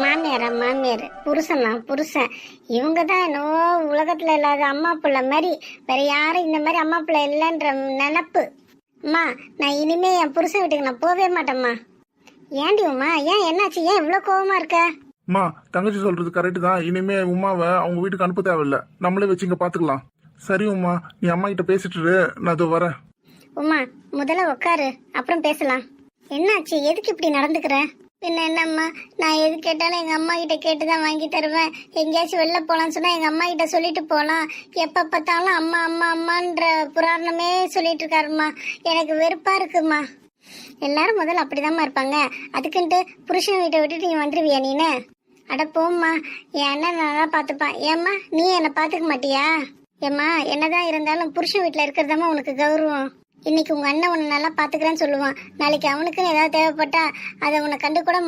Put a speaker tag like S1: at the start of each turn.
S1: மாமியாரா மாமியார், புருஷனா புருஷன். இவங்க தான் என்னவோ உலகத்துல இல்லாத அம்மா பிள்ளை மாதிரி. வேற யாரும் இந்த மாதிரி அம்மா பிள்ளை இல்லைன்ற நினப்பு. அம்மா, நான் இனிமே என் புருஷன் வீட்டுக்கு நான் போவே மாட்டேம்மா. ஏண்டி உமா, ஏன் என்னாச்சு? ஏன் இவ்வளோ கோவமா இருக்க?
S2: அம்மா, தங்கச்சி சொல்றது கரெக்டு தான். இனிமே உமாவை அவங்க வீட்டுக்கு அனுப்ப தேவையில்ல, நம்மளே வச்சு இங்க பாத்துக்கலாம். சரி உமா, நீ அம்மா கிட்ட பேசிட்டு இரு, நான் அது வரேன்.
S1: உமா, முதல்ல உட்காரு, அப்புறம் பேசலாம். என்னாச்சு? எதுக்கு இப்படி நடந்துக்கிற? பின்ன என்னம்மா, நான் எது கேட்டாலும் எங்க அம்மா கிட்ட கேட்டுதான் வாங்கி தருவேன். எங்கேயாச்சும் வெளில போலான்னு சொன்னா எங்க அம்மா கிட்ட சொல்லிட்டு போலாம். எப்ப பார்த்தாலும் அம்மா அம்மா அம்மான்ற புராணமே சொல்லிட்டு இருக்காருமா. எனக்கு வெறுப்பா இருக்குமா. எல்லாரும் முதல்ல அப்படிதாம்மா இருப்பாங்க. அதுக்குன்ட்டு புருஷன் வீட்டை விட்டுட்டு நீ வந்துருவியா நீனு? அட போம்மா, என் அண்ணன் நல்லா பாத்துப்பான். ஏம்மா, நீ என்னை பாத்துக்க மாட்டியா? ஏம்மா, என்னதான் இருந்தாலும் புருஷன் வீட்டுல இருக்கிறதாம்மா உனக்கு கௌரவம். இன்னைக்கு உங்க அண்ணன் உன்னை நல்லா பாத்துக்கிறேன்னு சொல்லுவான். நாளைக்கு அவனுக்குன்னு ஏதாவது தேவைப்பட்டா அதை உன்னை கண்டு கூட